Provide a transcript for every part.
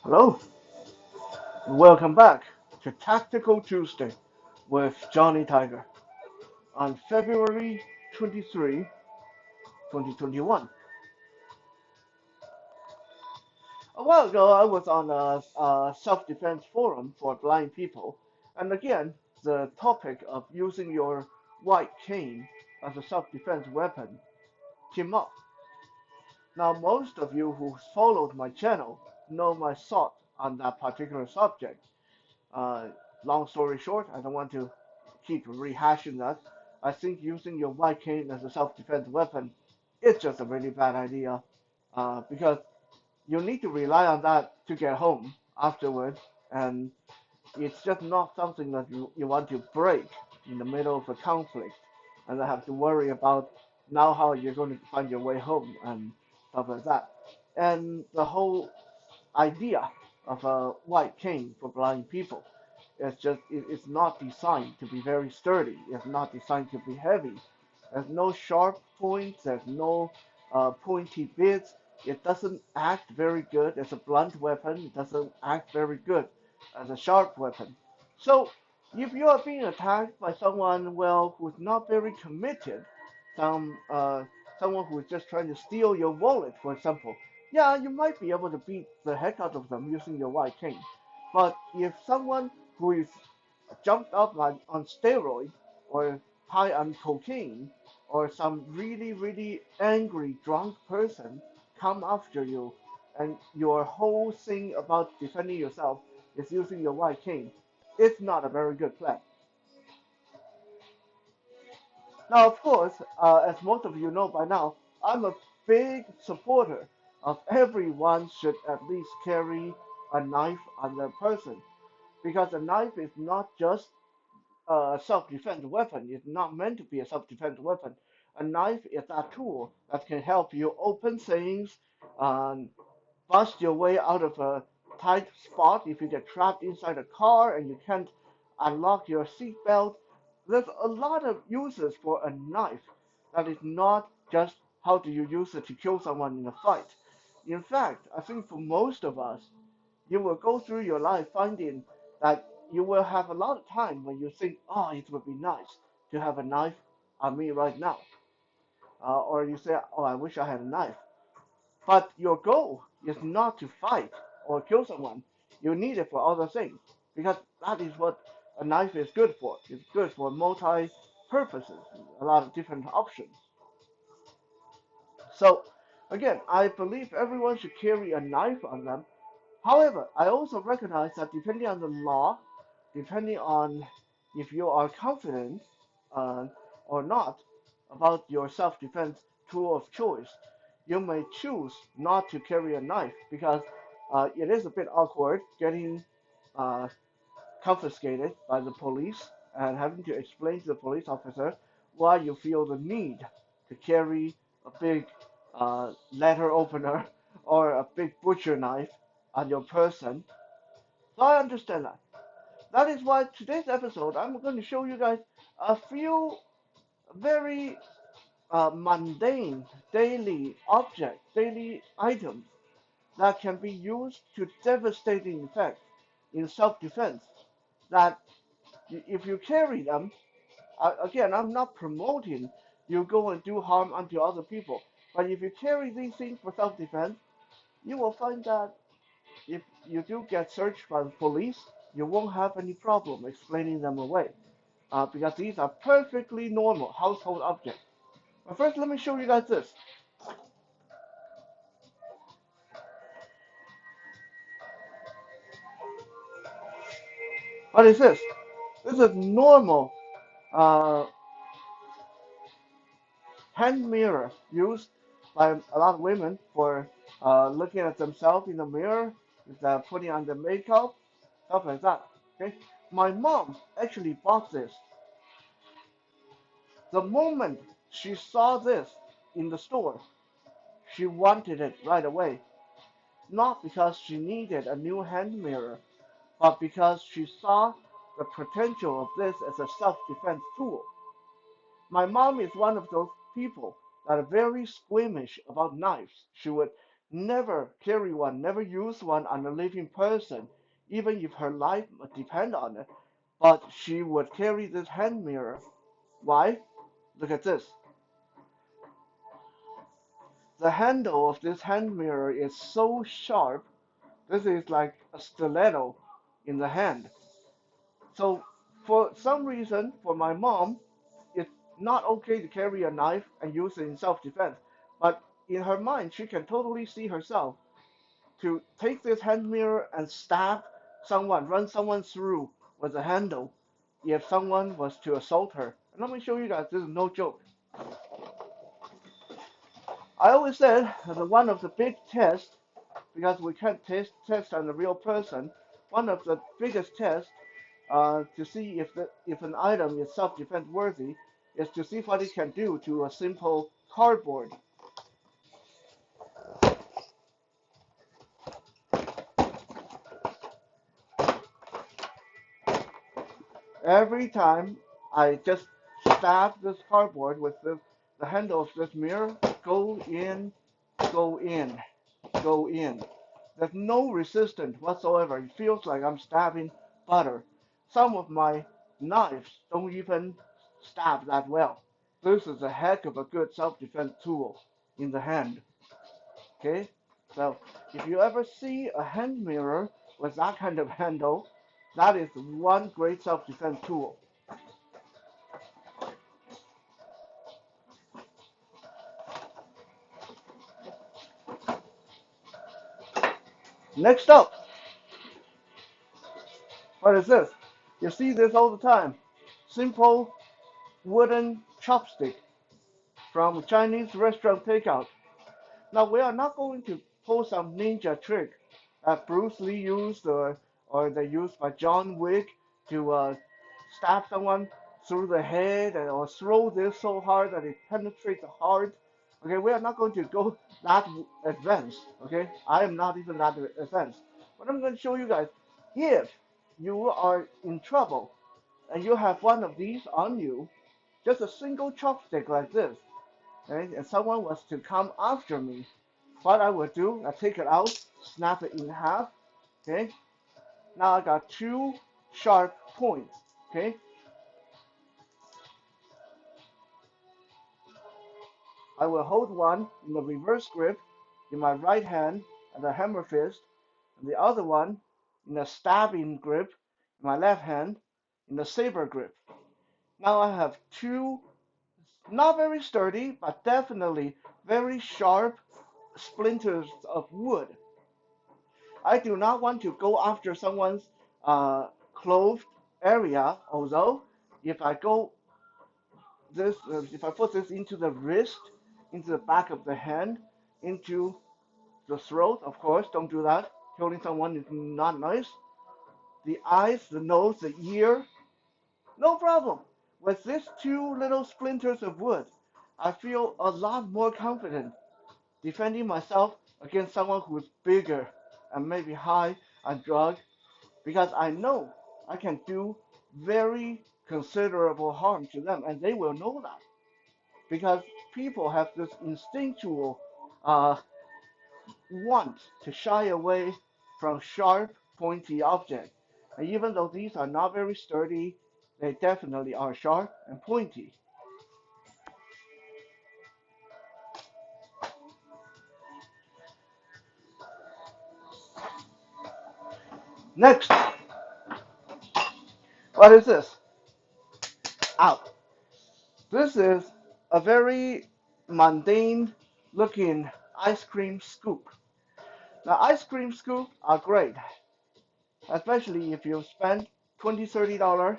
Hello, welcome back to Tactical Tuesday with Johnny Tiger on February 23, 2021. A while ago, I was on a self-defense forum for blind people, and again, the topic of using your white cane as a self-defense weapon came up. Now, most of you who followed my channel know my thought on that particular subject. Uh, Long story short, I don't want to keep rehashing that. I think using your white cane as a self-defense weapon is just a really bad idea because you need to rely on that to get home afterwards, and it's just not something that you want to break in the middle of a conflict and then have to worry about now how you're going to find your way home and stuff like that. And the whole idea of a white cane for blind people. It's not designed to be very sturdy. It's not designed to be heavy. There's no sharp points. There's no pointy bits. It doesn't act very good as a blunt weapon. It doesn't act very good as a sharp weapon. So if you are being attacked by someone, well, who's not very committed, some someone who is just trying to steal your wallet, for example, yeah, you might be able to beat the heck out of them using your white cane. But if someone who is jumped up on steroids or high on cocaine or some really angry drunk person come after you and your whole thing about defending yourself is using your white cane, it's not a very good plan. Now, of course, as most of you know by now, I'm a big supporter of everyone should at least carry a knife on their person because a knife is not just a self-defense weapon. It's not meant to be a self-defense weapon. A knife is a tool that can help you open things, um, bust your way out of a tight spot if you get trapped inside a car and you can't unlock your seatbelt. There's a lot of uses for a knife that is not just how do you use it to kill someone in a fight. In fact, I think for most of us, you will go through your life finding that you will have a lot of time when you think, oh, it would be nice to have a knife on me right now. Or you say, oh, I wish I had a knife. But your goal is not to fight or kill someone. You need it for other things because that is what a knife is good for. It's good for multi purposes, a lot of different options. So, again, I believe everyone should carry a knife on them. However, I also recognize that depending on the law, depending on if you are confident uh, or not about your self-defense tool of choice, you may choose not to carry a knife because it is a bit awkward getting uh, confiscated by the police and having to explain to the police officer why you feel the need to carry a big letter opener or a big butcher knife on your person. So I understand that. That is why today's episode I'm going to show you guys a few very mundane daily objects, daily items that can be used to devastating effect in self-defense. That if you carry them, again, I'm not promoting you go and do harm unto other people, but if you carry these things for self-defense, you will find that if you do get searched by the police, you won't have any problem explaining them away because these are perfectly normal household objects. But first, let me show you guys this. What is this? This is normal uh, hand mirror used by a lot of women for looking at themselves in the mirror, putting on the makeup, stuff like that. Okay, my mom actually bought this. The moment she saw this in the store, she wanted it right away. Not because she needed a new hand mirror, but because she saw the potential of this as a self-defense tool. My mom is one of those people that are very squeamish about knives. She would never carry one, never use one on a living person, even if her life would depend on it. But she would carry this hand mirror. Why? Look at this. The handle of this hand mirror is so sharp. This is like a stiletto in the hand. So for some reason, for my mom, it's not okay to carry a knife and use it in self-defense. But in her mind, she can totally see herself to take this hand mirror and stab someone, run someone through with a handle if someone was to assault her. And let me show you guys, this is no joke. I always said that one of the big tests, because we can't test on a real person, one of the biggest tests to see if an item is self-defense worthy is to see what it can do to a simple cardboard. Every time I just stab this cardboard with the handle of this mirror, go in, go in, go in. There's no resistance whatsoever. It feels like I'm stabbing butter. Some of my knives don't even stab that well. This is a heck of a good self-defense tool in the hand. Okay? So if you ever see a hand mirror with that kind of handle, that is one great self-defense tool. Next up, what is this? You see this all the time. Simple wooden chopstick from Chinese restaurant takeout. Now we are not going to pull some ninja trick that Bruce Lee used or they used by John Wick to stab someone through the head or throw this so hard that it penetrates the heart. Okay, we are not going to go that advanced. Okay, I am not even that advanced. But I'm going to show you guys if you are in trouble and you have one of these on you, just a single chopstick like this, okay, and someone was to come after me, what I would do, I take it out, snap it in half, okay? Now I got two sharp points, okay? I will hold one in the reverse grip in my right hand and a hammer fist, and the other one in a stabbing grip in my left hand in the saber grip. Now I have two, not very sturdy, but definitely very sharp splinters of wood. I do not want to go after someone's clothed area, although if I go this, if I put this into the wrist, into the back of the hand, into the throat, of course, don't do that. Killing someone is not nice. The eyes, the nose, the ear, no problem. With these two little splinters of wood, I feel a lot more confident defending myself against someone who is bigger and maybe high on drugs because I know I can do very considerable harm to them, and they will know that because people have this instinctual uh, want to shy away from sharp, pointy objects. And even though these are not very sturdy, they definitely are sharp and pointy. Next, what is this? Out. This is a very mundane looking ice cream scoop. Now, ice cream scoops are great, especially if you spend $20, $30,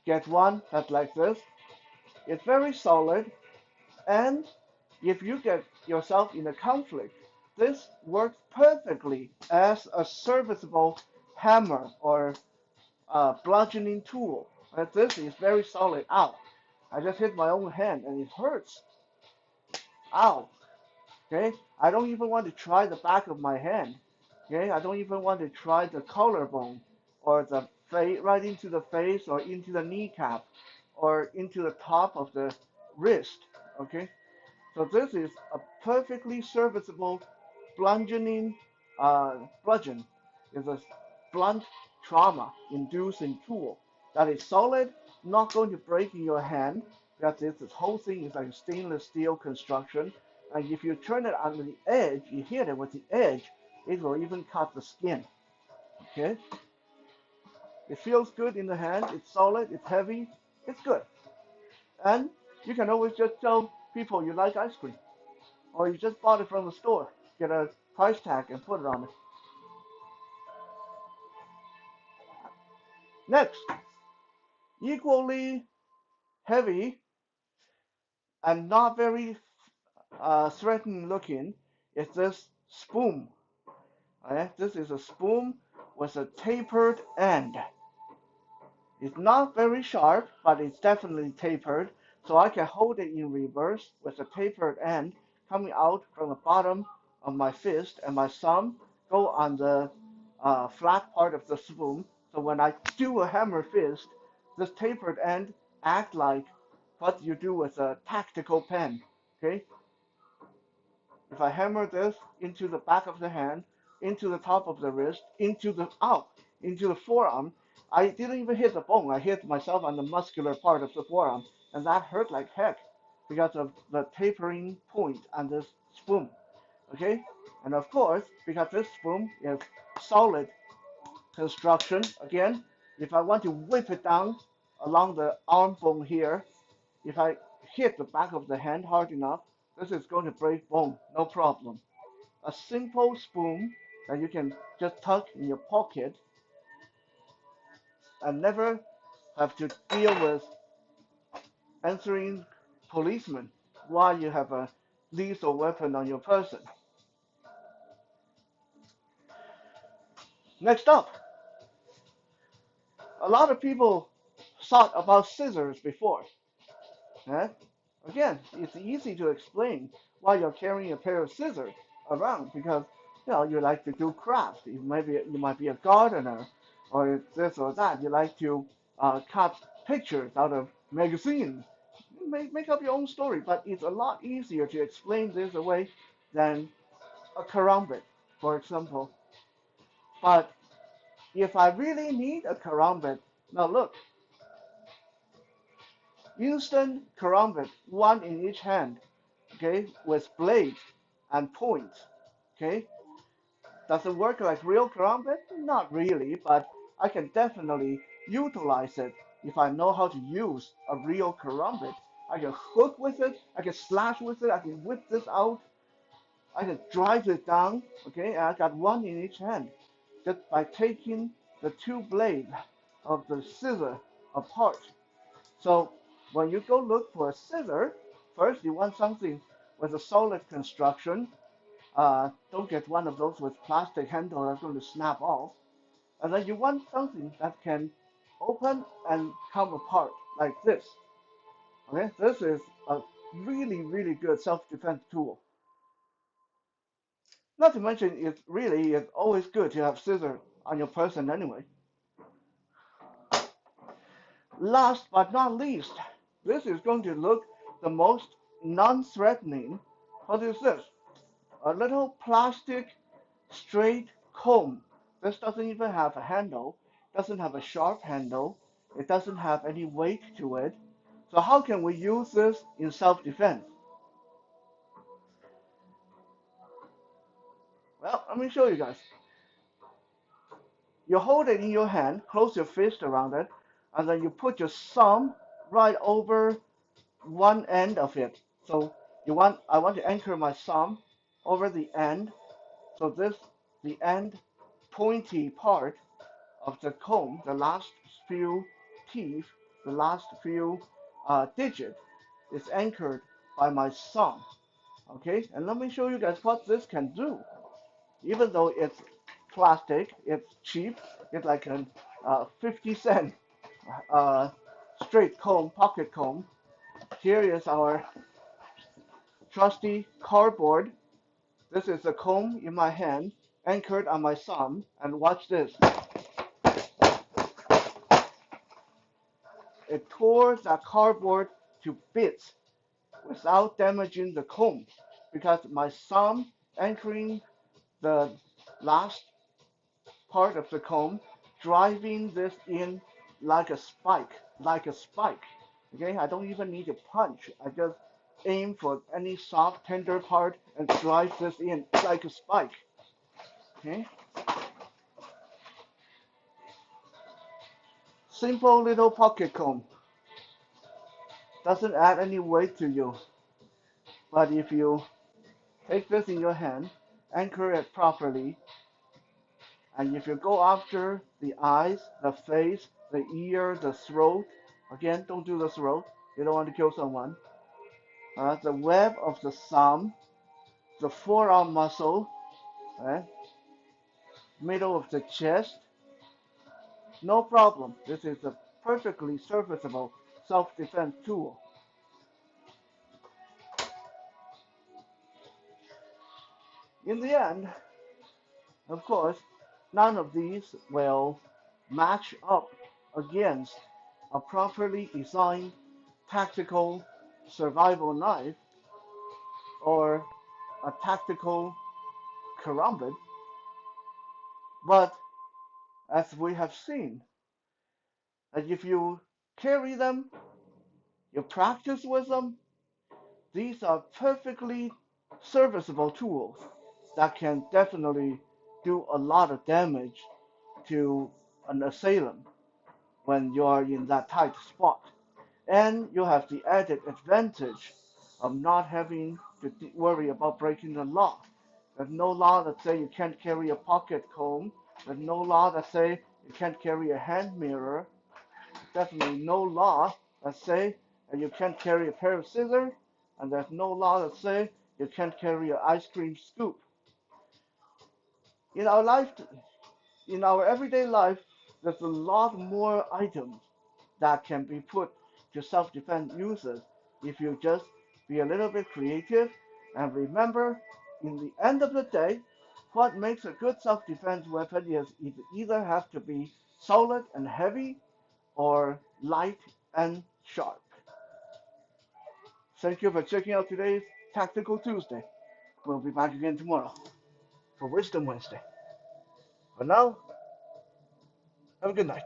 get one that's like this. It's very solid, and if you get yourself in a conflict, this works perfectly as a serviceable hammer or bludgeoning tool. And this is very solid. Ow! I just hit my own hand and it hurts. Ow! Okay, I don't even want to try the back of my hand. Okay, I don't even want to try the collarbone or the face right into the face or into the kneecap or into the top of the wrist. Okay, so this is a perfectly serviceable bludgeon is a blunt trauma-inducing tool that is solid, not going to break in your hand because this whole thing is like a stainless steel construction. And if you turn it on the edge, you hit it with the edge, it will even cut the skin. Okay? It feels good in the hand. It's solid. It's heavy. It's good. And you can always just tell people you like ice cream, or you just bought it from the store. Get a price tag and put it on it. Next, equally heavy and not very threatening looking is this spoon. Okay? This is a spoon with a tapered end. It's not very sharp, but it's definitely tapered, so I can hold it in reverse with a tapered end coming out from the bottom of my fist, and my thumb go on the flat part of the spoon. So when I do a hammer fist, this tapered end act like what you do with a tactical pen. Okay, if I hammer this into the back of the hand, into the top of the wrist, into the forearm, I didn't even hit the bone. I hit myself on the muscular part of the forearm, and that hurt like heck because of the tapering point on this spoon. Okay, and of course, because this spoon is solid construction, again, if I want to whip it down along the arm bone here, if I hit the back of the hand hard enough, this is going to break bone, no problem. A simple spoon that you can just tuck in your pocket and never have to deal with answering policemen while you have a lethal weapon on your person. Next up, a lot of people thought about scissors before. Eh? Again, it's easy to explain why you're carrying a pair of scissors around because you like to do crafts. You might be a gardener, or this or that. You like to cut pictures out of magazines. Make up your own story, but it's a lot easier to explain this away than a karambit, for example. But if I really need a karambit, now look, instant karambit, one in each hand, okay, with blade and point, okay. Does it work like real karambit? Not really, but I can definitely utilize it if I know how to use a real karambit. I can hook with it, I can slash with it, I can whip this out, I can drive it down, okay, and I got one in each hand just by taking the two blades of the scissor apart. So when you go look for a scissor, first you want something with a solid construction. Don't get one of those with plastic handle that's going to snap off. And then you want something that can open and come apart like this. Okay, this is a really, really good self-defense tool. Not to mention, it's always good to have scissors on your person anyway. Last but not least, this is going to look the most non-threatening. What is this? A little plastic straight comb. This doesn't even have a handle, doesn't have a sharp handle, it doesn't have any weight to it. So how can we use this in self-defense? Well, let me show you guys. You hold it in your hand, close your fist around it, and then you put your thumb right over one end of it. So I want to anchor my thumb over the end. So the end pointy part of the comb, the last few teeth, the last few digits is anchored by my thumb. Okay, and let me show you guys what this can do. Even though it's plastic, it's cheap, it's like a 50 cent uh, straight comb, pocket comb. Here is our trusty cardboard. This is the comb in my hand, anchored on my thumb, and watch this. It tore that cardboard to bits without damaging the comb because my thumb anchoring the last part of the comb, driving this in like a spike, like a spike. Okay, I don't even need to punch. I just aim for any soft, tender part and drive this in like a spike. Okay, simple little pocket comb. Doesn't add any weight to you. But if you take this in your hand, anchor it properly, and if you go after the eyes, the face, the ear, the throat, again, don't do the throat. You don't want to kill someone. The web of the thumb, the forearm muscle, right? Middle of the chest, no problem. This is a perfectly serviceable self-defense tool. In the end, of course, none of these will match up against a properly designed tactical survival knife or a tactical karambit, but as we have seen, that if you carry them, you practice with them, these are perfectly serviceable tools that can definitely do a lot of damage to an assailant when you are in that tight spot. And you have the added advantage of not having to worry about breaking the law. There's no law that say you can't carry a pocket comb. There's no law that say you can't carry a hand mirror. Definitely no law that say that you can't carry a pair of scissors. And there's no law that say you can't carry an ice cream scoop. In our life, in our everyday life, there's a lot more items that can be put to self-defense users if you just be a little bit creative and remember, in the end of the day, what makes a good self-defense weapon is it either has to be solid and heavy or light and sharp. Thank you for checking out today's Tactical Tuesday. We'll be back again tomorrow for Wisdom Wednesday. For now, have a good night.